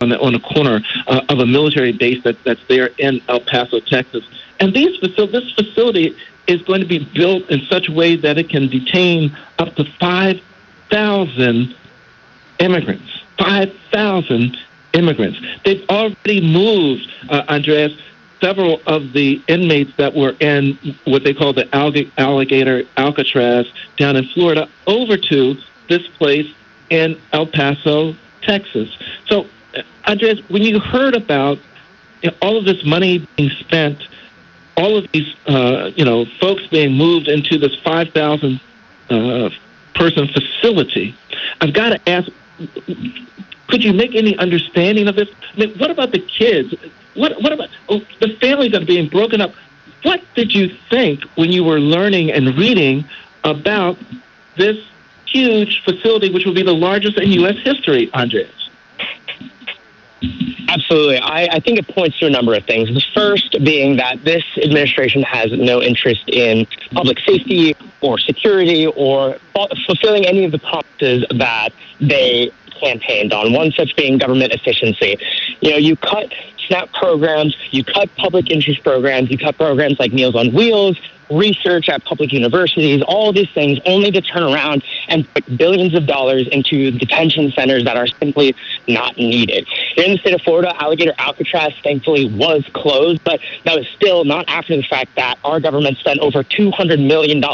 on the corner of a military base that's there in El Paso, Texas. And this facility is going to be built in such a way that it can detain up to 5,000 immigrants. 5,000 immigrants. They've already moved, Andres, several of the inmates that were in what they call the alligator Alcatraz down in Florida over to this place in El Paso, Texas. So, Andres, when you heard about all of this money being spent, all of these folks being moved into this 5,000 person facility, I've got to ask, could you make any understanding of this? I mean, what about the kids? What about the families that are being broken up? What did you think when you were learning and reading about this huge facility, which will be the largest in U.S. history, Andres? Absolutely. I think it points to a number of things. The first being that this administration has no interest in public safety or security or fulfilling any of the promises that they campaigned on, one such being government efficiency. You cut SNAP programs, you cut public interest programs, you cut programs like Meals on Wheels, research at public universities, all these things, only to turn around and put billions of dollars into detention centers that are simply not needed. Here in the state of Florida, Alligator Alcatraz thankfully was closed, but that was still not after the fact that our government spent over $200 million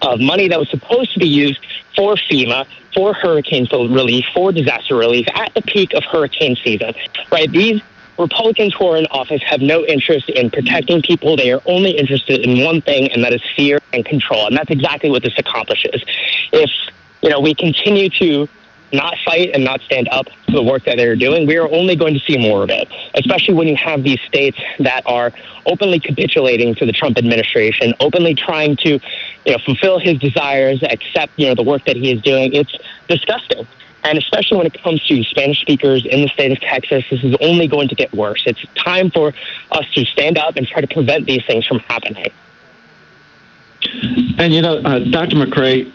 of money that was supposed to be used for FEMA, for hurricane relief, for disaster relief at the peak of hurricane season, right? These Republicans who are in office have no interest in protecting people. They are only interested in one thing, and that is fear and control. And that's exactly what this accomplishes. If, we continue to not fight and not stand up for the work that they're doing, we are only going to see more of it, especially when you have these states that are openly capitulating to the Trump administration, openly trying to, fulfill his desires, accept, the work that he is doing. It's disgusting. And especially when it comes to Spanish speakers in the state of Texas, this is only going to get worse. It's time for us to stand up and try to prevent these things from happening. And, Dr. McCrae,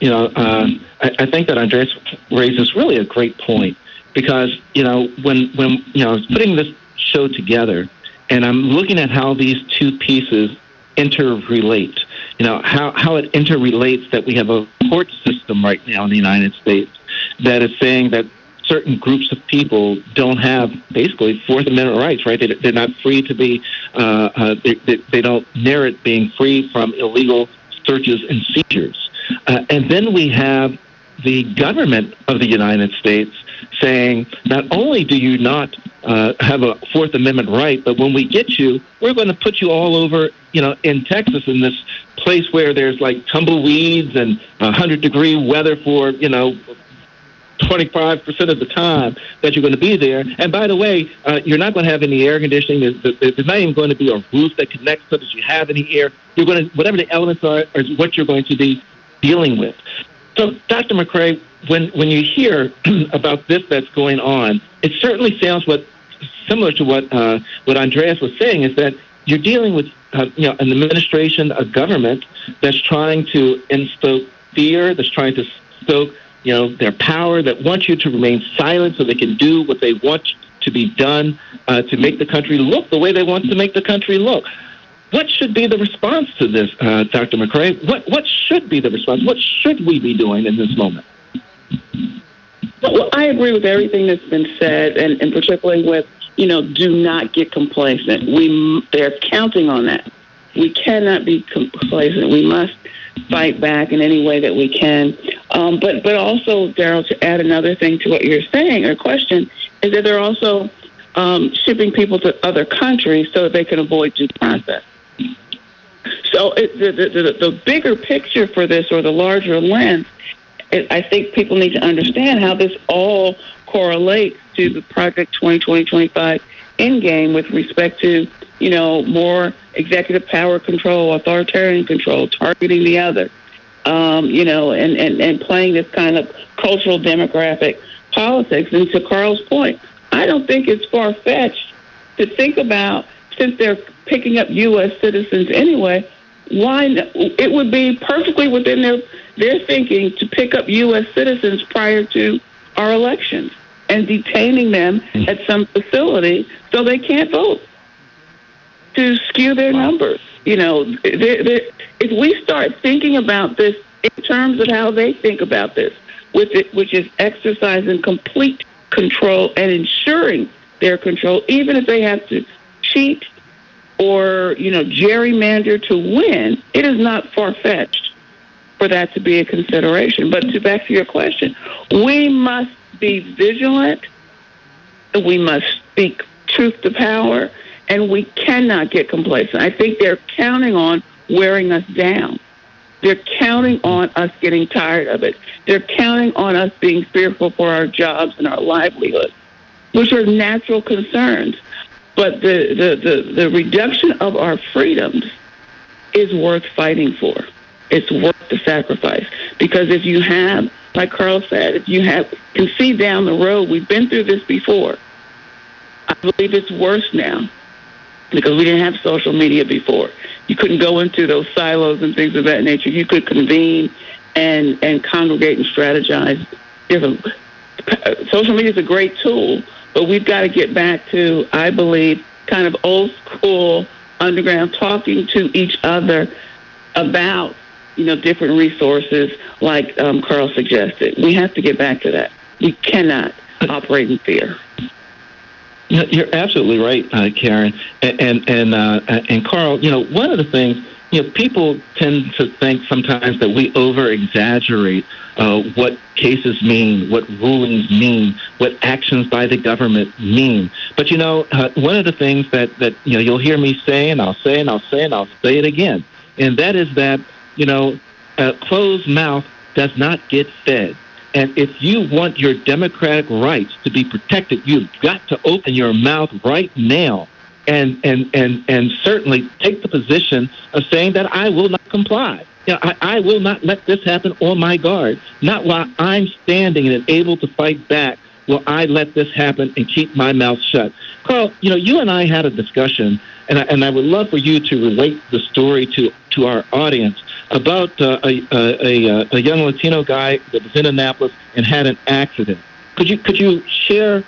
I think that Andres raises really a great point because, when I was putting this show together and I'm looking at how these two pieces interrelate, how it interrelates that we have a court system right now in the United States that is saying that certain groups of people don't have basically Fourth Amendment rights, right? They're not free to be, they don't merit being free from illegal searches and seizures. And then we have the government of the United States saying, not only do you not have a Fourth Amendment right, but when we get you, we're going to put you all over, in Texas in this place where there's like tumbleweeds and 100-degree weather for, 25% of the time that you're going to be there. And by the way, you're not going to have any air conditioning. There's not even going to be a roof that connects so that you have any air. You're going to, whatever the elements are, is what you're going to be dealing with. So, Dr. McCrae, when you hear about this that's going on, it certainly sounds similar to what Andreas was saying, is that you're dealing with an administration, a government that's trying to instoke fear, that's trying to stoke their power, that wants you to remain silent so they can do what they want to be done to make the country look the way they want to make the country look. What should be the response to this, Dr. McCrae? What should be the response? What should we be doing in this moment? Well, I agree with everything that's been said, and particularly with, do not get complacent. They're counting on that. We cannot be complacent. We must fight back in any way that we can. But also, Daryl, to add another thing to what you're saying or question, is that they're also shipping people to other countries so that they can avoid due process. So the bigger picture for this, or the larger lens, I think people need to understand how this all correlates to the Project 2020-25 endgame with respect to, more executive power control, authoritarian control, targeting the other, and playing this kind of cultural demographic politics. And to Carl's point, I don't think it's far-fetched to think about, since they're picking up U.S. citizens anyway, it would be perfectly within their thinking to pick up U.S. citizens prior to our elections and detaining them at some facility so they can't vote, to skew their numbers. If we start thinking about this in terms of how they think about this, which is exercising complete control and ensuring their control, even if they have to cheat or, gerrymander to win, it is not far-fetched for that to be a consideration. But back to your question, we must be vigilant, we must speak truth to power, and we cannot get complacent. I think they're counting on wearing us down. They're counting on us getting tired of it. They're counting on us being fearful for our jobs and our livelihoods, which are natural concerns. But the reduction of our freedoms is worth fighting for. It's worth the sacrifice. Because if you have, like Carl said, if you can see down the road, we've been through this before. I believe it's worse now because we didn't have social media before. You couldn't go into those silos and things of that nature. You could convene and congregate and strategize. Social media is a great tool, but we've got to get back to, I believe, kind of old school underground, talking to each other about, different resources like Carl suggested. We have to get back to that. We cannot operate in fear. You're absolutely right, Karen. And Carl, one of the things, people tend to think sometimes that we over-exaggerate what cases mean, what rulings mean, what actions by the government mean. But, one of the things that you'll hear me say, and I'll say, and I'll say, and I'll say it again, and that is that, a closed mouth does not get fed. And if you want your democratic rights to be protected, you've got to open your mouth right now and certainly take the position of saying that I will not comply. I will not let this happen on my guard. Not while I'm standing and able to fight back will I let this happen and keep my mouth shut. Carl, you and I had a discussion, and I would love for you to relate the story to our audience about a young Latino guy that was in Annapolis and had an accident. Could you share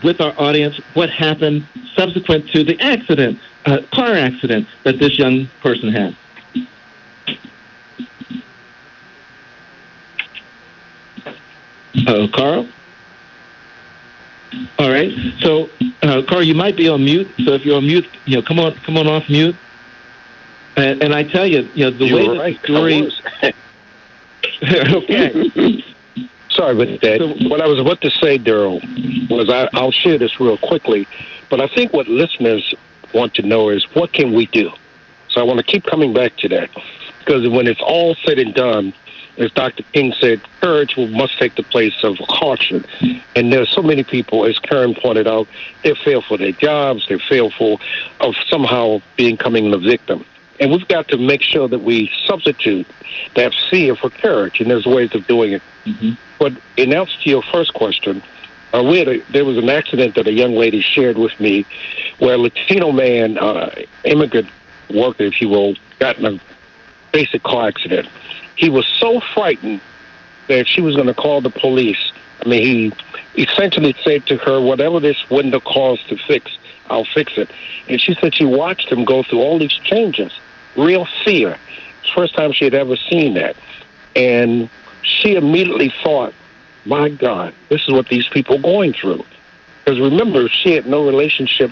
with our audience what happened subsequent to the accident, car accident that this young person had? Carl? All right. So, Carl, you might be on mute. So if you're on mute, come on off mute. And I tell you, the way that the story. Okay. Sorry about that. So, what I was about to say, Daryl, was I'll share this real quickly, but I think what listeners want to know is what can we do? So I want to keep coming back to that, because when it's all said and done, as Dr. King said, courage must take the place of caution. And there's so many people, as Karen pointed out, they're fearful of their jobs, they're fearful of somehow becoming the victim. And we've got to make sure that we substitute that fear for courage, and there's ways of doing it. Mm-hmm. But in answer to your first question, there was an accident that a young lady shared with me where a Latino man, immigrant worker, if you will, got in a basic car accident. He was so frightened that she was going to call the police. I mean, he essentially said to her, whatever this window costs to fix, I'll fix it. And she said she watched him go through all these changes. Real fear. First time she had ever seen that. And she immediately thought, my God, this is what these people are going through. Because remember, she had no relationship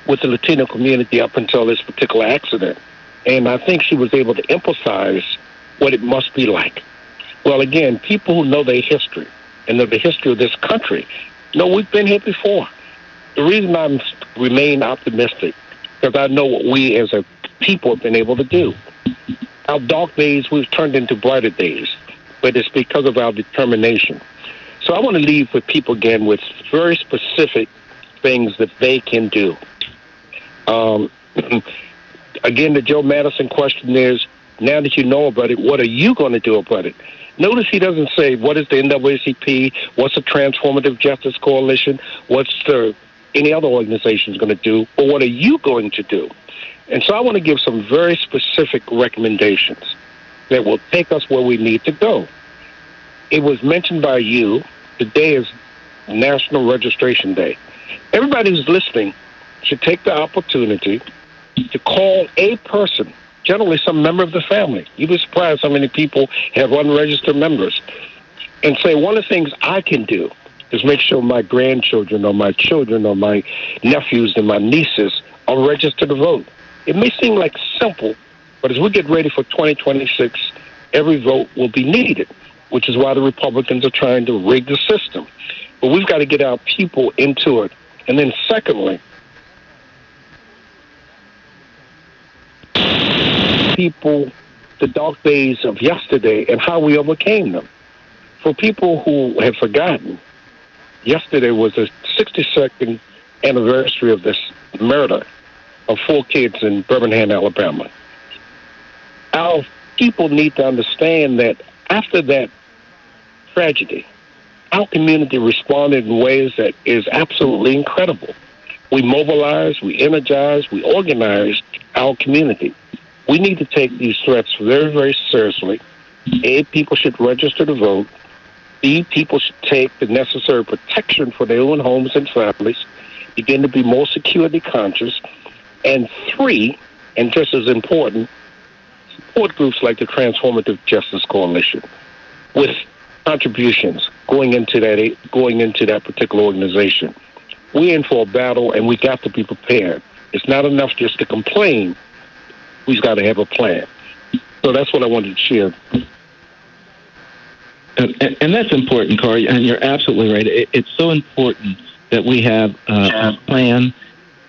with the Latino community up until this particular accident. And I think she was able to empathize what it must be like. Well, again, people who know their history and know the history of this country know we've been here before. The reason I remain optimistic because I know what we as a people have been able to do. Our dark days, we've turned into brighter days, but it's because of our determination. So I want to leave with people again with very specific things that they can do. Again, the Joe Madison question is, now that you know about it, what are you going to do about it? Notice he doesn't say, what is the NAACP? What's the Transformative Justice Coalition? What's any other organization going to do? Or what are you going to do? And so I want to give some very specific recommendations that will take us where we need to go. It was mentioned by you, today is National Registration Day. Everybody who's listening should take the opportunity to call a person, generally some member of the family. You'd be surprised how many people have unregistered members, and say, one of the things I can do is make sure my grandchildren or my children or my nephews and my nieces are registered to vote. It may seem like simple, but as we get ready for 2026, every vote will be needed, which is why the Republicans are trying to rig the system. But we've got to get our people into it. And then secondly, people, the dark days of yesterday and how we overcame them. For people who have forgotten, yesterday was the 62nd anniversary of this murder of 4 kids in Birmingham, Alabama. Our people need to understand that after that tragedy, our community responded in ways that is absolutely incredible. We mobilized, we energized, we organized our community. We need to take these threats very, very seriously. A, people should register to vote. B, people should take the necessary protection for their own homes and families, begin to be more security conscious. And 3, and just as important, support groups like the Transformative Justice Coalition with contributions going into that particular organization. We're in for a battle, and we got to be prepared. It's not enough just to complain. We've got to have a plan. So that's what I wanted to share. And that's important, Corey, and you're absolutely right. It's so important that we have a plan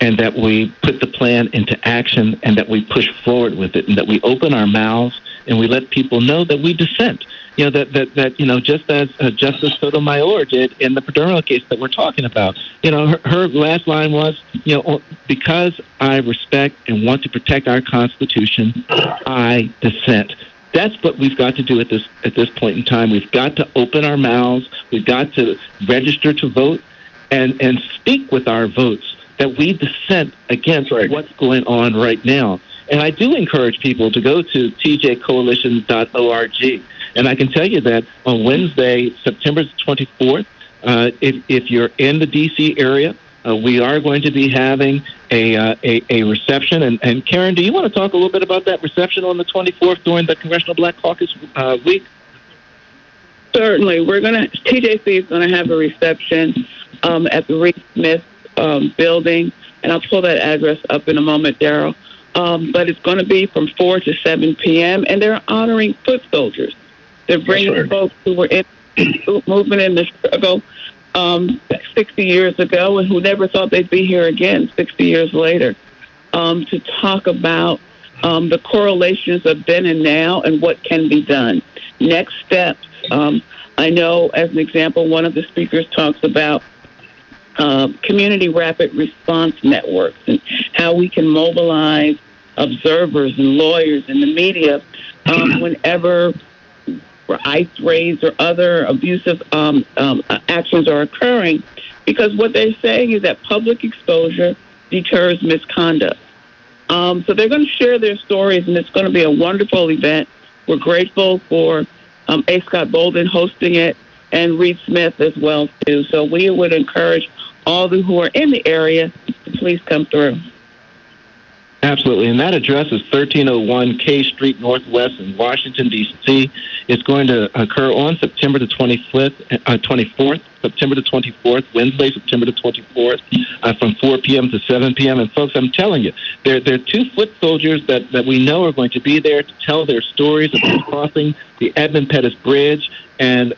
and that we put the plan into action and that we push forward with it and that we open our mouths and we let people know that we dissent. You know, that just as Justice Sotomayor did in the Paterno case that we're talking about. You know, her last line was, because I respect and want to protect our Constitution, I dissent. That's what we've got to do at this point in time. We've got to open our mouths. We've got to register to vote and speak with our votes that we dissent against what's going on right now. And I do encourage people to go to tjcoalition.org. And I can tell you that on Wednesday, September 24th, if you're in the D.C. area, we are going to be having a reception. And Karen, do you want to talk a little bit about that reception on the 24th during the Congressional Black Caucus week? Certainly. TJC is going to have a reception at the Reed Smith building, and I'll pull that address up in a moment, Daryl. But it's going to be from 4 to 7 p.m., and they're honoring foot soldiers. They're bringing folks who were moving in the struggle 60 years ago and who never thought they'd be here again 60 years later, to talk about the correlations of then and now and what can be done. Next steps. I know, as an example, one of the speakers talks about community rapid response networks and how we can mobilize observers and lawyers and the media whenever ICE raids or other abusive actions are occurring, because what they're saying is that public exposure deters misconduct. So they're going to share their stories, and it's going to be a wonderful event. We're grateful for A. Scott Bolden hosting it and Reed Smith as well, too. So we would encourage all who are in the area to please come through. Absolutely, and that address is 1301 K Street Northwest in Washington, D.C. It's going to occur on September the 24th, September the 24th, Wednesday, September the 24th, from 4 p.m. to 7 p.m. And folks, I'm telling you, there are 2 foot soldiers that we know are going to be there to tell their stories about crossing the Edmund Pettus Bridge and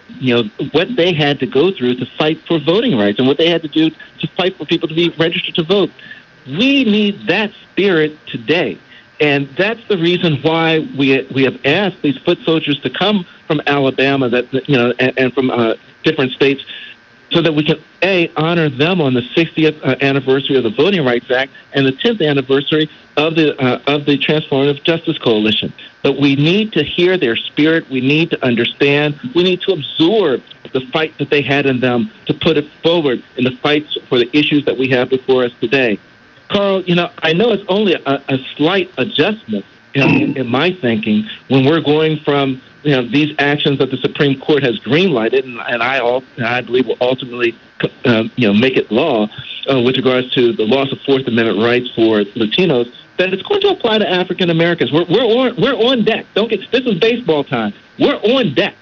what they had to go through to fight for voting rights and what they had to do to fight for people to be registered to vote. We need that spirit today. And that's the reason why we have asked these foot soldiers to come from Alabama and from different states so that we can, A, honor them on the 60th anniversary of the Voting Rights Act and the 10th anniversary of the Transformative Justice Coalition. But we need to hear their spirit. We need to understand. We need to absorb the fight that they had in them to put it forward in the fights for the issues that we have before us today. Carl, I know it's only a slight adjustment in my thinking when we're going from these actions that the Supreme Court has greenlighted, and I believe will ultimately make it law with regards to the loss of Fourth Amendment rights for Latinos, that it's going to apply to African Americans. We're on deck. This is baseball time. We're on deck.